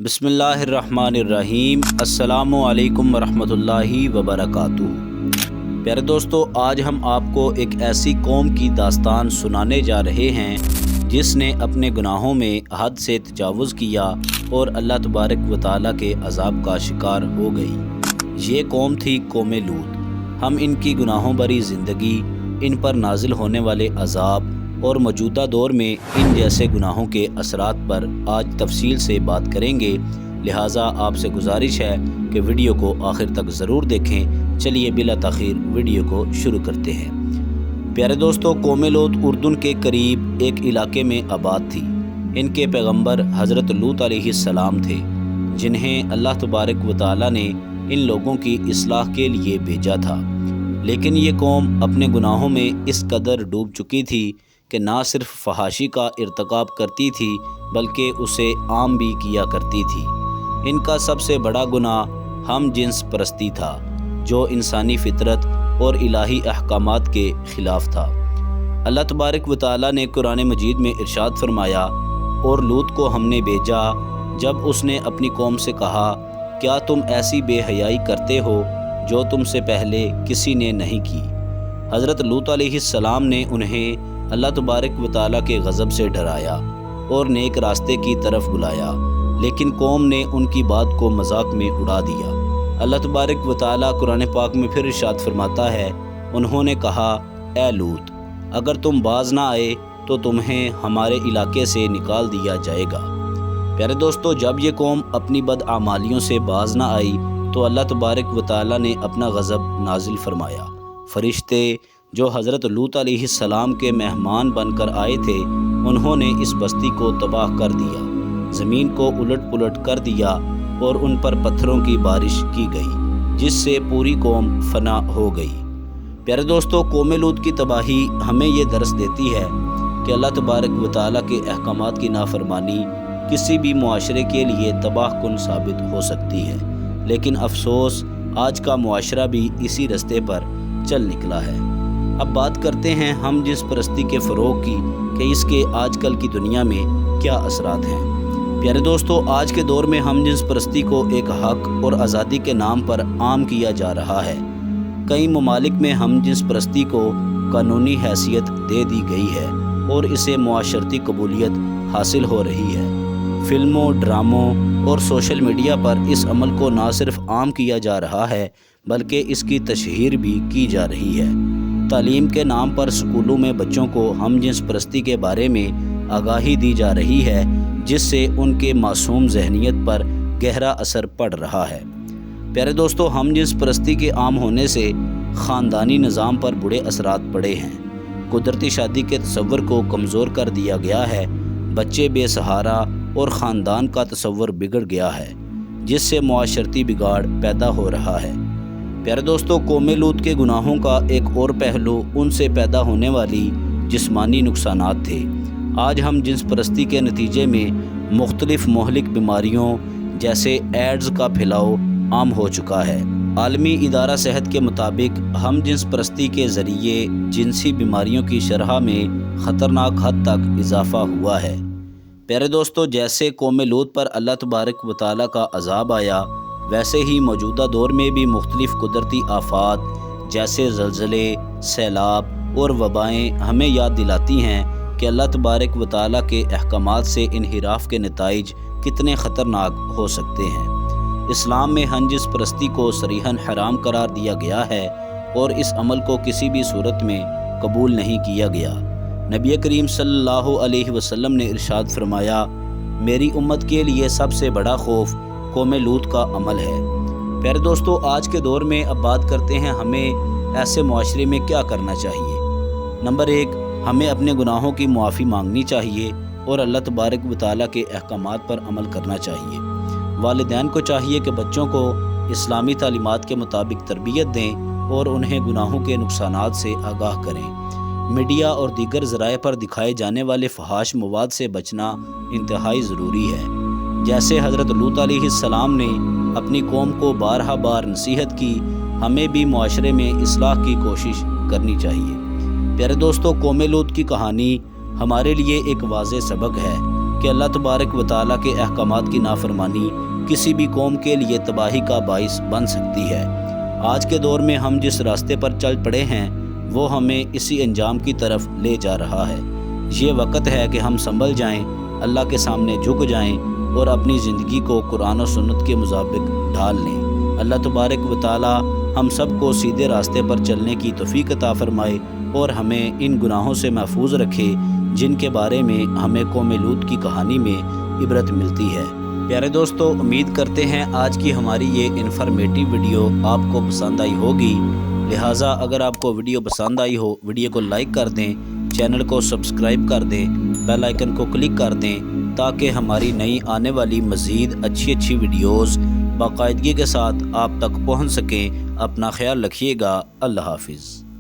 بسم اللہ الرحمن الرحیم۔ السلام علیکم ورحمۃ اللہ وبرکاتہ۔ پیارے دوستو، آج ہم آپ کو ایک ایسی قوم کی داستان سنانے جا رہے ہیں جس نے اپنے گناہوں میں حد سے تجاوز کیا اور اللہ تبارک و تعالیٰ کے عذاب کا شکار ہو گئی۔ یہ قوم تھی قوم لوط۔ ہم ان کی گناہوں بھری زندگی، ان پر نازل ہونے والے عذاب اور موجودہ دور میں ان جیسے گناہوں کے اثرات پر آج تفصیل سے بات کریں گے، لہٰذا آپ سے گزارش ہے کہ ویڈیو کو آخر تک ضرور دیکھیں۔ چلیے بلا تاخیر ویڈیو کو شروع کرتے ہیں۔ پیارے دوستو، قوم لوط اردن کے قریب ایک علاقے میں آباد تھی۔ ان کے پیغمبر حضرت لوط علیہ السلام تھے، جنہیں اللہ تبارک و تعالیٰ نے ان لوگوں کی اصلاح کے لیے بھیجا تھا۔ لیکن یہ قوم اپنے گناہوں میں اس قدر ڈوب چکی تھی کہ نہ صرف فحاشی کا ارتکاب کرتی تھی بلکہ اسے عام بھی کیا کرتی تھی۔ ان کا سب سے بڑا گناہ ہم جنس پرستی تھا، جو انسانی فطرت اور الہی احکامات کے خلاف تھا۔ اللہ تبارک و تعالیٰ نے قرآن مجید میں ارشاد فرمایا، اور لوط کو ہم نے بھیجا جب اس نے اپنی قوم سے کہا، کیا تم ایسی بے حیائی کرتے ہو جو تم سے پہلے کسی نے نہیں کی؟ حضرت لوط علیہ السلام نے انہیں اللہ تبارک و تعالیٰ کے غضب سے ڈرایا اور نیک راستے کی طرف بلایا، لیکن قوم نے ان کی بات کو مذاق میں اڑا دیا۔ اللہ تبارک و تعالیٰ قرآن پاک میں پھر ارشاد فرماتا ہے، انہوں نے کہا، اے لوط، اگر تم باز نہ آئے تو تمہیں ہمارے علاقے سے نکال دیا جائے گا۔ پیارے دوستو، جب یہ قوم اپنی بدعمالیوں سے باز نہ آئی تو اللہ تبارک و تعالیٰ نے اپنا غضب نازل فرمایا۔ فرشتے جو حضرت لوط علیہ السلام کے مہمان بن کر آئے تھے، انہوں نے اس بستی کو تباہ کر دیا، زمین کو الٹ پلٹ کر دیا اور ان پر پتھروں کی بارش کی گئی، جس سے پوری قوم فنا ہو گئی۔ پیارے دوستو، قوم لوط کی تباہی ہمیں یہ درس دیتی ہے کہ اللہ تبارک و تعالیٰ کے احکامات کی نافرمانی کسی بھی معاشرے کے لیے تباہ کن ثابت ہو سکتی ہے، لیکن افسوس آج کا معاشرہ بھی اسی رستے پر چل نکلا ہے۔ اب بات کرتے ہیں ہم جنس پرستی کے فروغ کی کہ اس کے آج کل کی دنیا میں کیا اثرات ہیں۔ پیارے دوستو، آج کے دور میں ہم جنس پرستی کو ایک حق اور آزادی کے نام پر عام کیا جا رہا ہے۔ کئی ممالک میں ہم جنس پرستی کو قانونی حیثیت دے دی گئی ہے اور اسے معاشرتی قبولیت حاصل ہو رہی ہے۔ فلموں، ڈراموں اور سوشل میڈیا پر اس عمل کو نہ صرف عام کیا جا رہا ہے بلکہ اس کی تشہیر بھی کی جا رہی ہے۔ تعلیم کے نام پر سکولوں میں بچوں کو ہم جنس پرستی کے بارے میں آگاہی دی جا رہی ہے، جس سے ان کے معصوم ذہنیت پر گہرا اثر پڑ رہا ہے۔ پیارے دوستو، ہم جنس پرستی کے عام ہونے سے خاندانی نظام پر برے اثرات پڑے ہیں۔ قدرتی شادی کے تصور کو کمزور کر دیا گیا ہے، بچے بے سہارا اور خاندان کا تصور بگڑ گیا ہے، جس سے معاشرتی بگاڑ پیدا ہو رہا ہے۔ پیارے دوستو، قوم لوط کے گناہوں کا ایک اور پہلو ان سے پیدا ہونے والی جسمانی نقصانات تھے۔ آج ہم جنس پرستی کے نتیجے میں مختلف مہلک بیماریوں جیسے ایڈز کا پھیلاؤ عام ہو چکا ہے۔ عالمی ادارہ صحت کے مطابق ہم جنس پرستی کے ذریعے جنسی بیماریوں کی شرح میں خطرناک حد تک اضافہ ہوا ہے۔ پیارے دوستو، جیسے قوم لوط پر اللہ تبارک و تعالیٰ کا عذاب آیا، ویسے ہی موجودہ دور میں بھی مختلف قدرتی آفات جیسے زلزلے، سیلاب اور وبائیں ہمیں یاد دلاتی ہیں کہ اللہ تبارک و تعالیٰ کے احکامات سے انحراف کے نتائج کتنے خطرناک ہو سکتے ہیں۔ اسلام میں ہم جنس پرستی کو صریحاً حرام قرار دیا گیا ہے اور اس عمل کو کسی بھی صورت میں قبول نہیں کیا گیا۔ نبی کریم صلی اللہ علیہ وسلم نے ارشاد فرمایا، میری امت کے لیے سب سے بڑا خوف قوم لوط کا عمل ہے۔ پیارے دوستو، آج کے دور میں اب بات کرتے ہیں ہمیں ایسے معاشرے میں کیا کرنا چاہیے۔ نمبر 1، ہمیں اپنے گناہوں کی معافی مانگنی چاہیے اور اللہ تبارک و تعالیٰ کے احکامات پر عمل کرنا چاہیے۔ والدین کو چاہیے کہ بچوں کو اسلامی تعلیمات کے مطابق تربیت دیں اور انہیں گناہوں کے نقصانات سے آگاہ کریں۔ میڈیا اور دیگر ذرائع پر دکھائے جانے والے فحش مواد سے بچنا انتہائی ضروری ہے۔ جیسے حضرت لوط علیہ السلام نے اپنی قوم کو بارہا بار نصیحت کی، ہمیں بھی معاشرے میں اصلاح کی کوشش کرنی چاہیے۔ پیارے دوستو، قوم لوط کی کہانی ہمارے لیے ایک واضح سبق ہے کہ اللہ تبارک و تعالیٰ کے احکامات کی نافرمانی کسی بھی قوم کے لیے تباہی کا باعث بن سکتی ہے۔ آج کے دور میں ہم جس راستے پر چل پڑے ہیں وہ ہمیں اسی انجام کی طرف لے جا رہا ہے۔ یہ وقت ہے کہ ہم سنبھل جائیں، اللہ کے سامنے جھک جائیں اور اپنی زندگی کو قرآن و سنت کے مطابق ڈھال لیں۔ اللہ تبارک و تعالیٰ ہم سب کو سیدھے راستے پر چلنے کی توفیق عطا فرمائے اور ہمیں ان گناہوں سے محفوظ رکھے جن کے بارے میں ہمیں قوم لوط کی کہانی میں عبرت ملتی ہے۔ پیارے دوستو، امید کرتے ہیں آج کی ہماری یہ انفارمیٹیو ویڈیو آپ کو پسند آئی ہوگی، لہٰذا اگر آپ کو ویڈیو پسند آئی ہو ویڈیو کو لائک کر دیں، چینل کو سبسکرائب کر دیں، بیل آئیکن کو کلک کر دیں تاکہ ہماری نئی آنے والی مزید اچھی ویڈیوز باقاعدگی کے ساتھ آپ تک پہنچ سکیں۔ اپنا خیال رکھیے گا۔ اللہ حافظ۔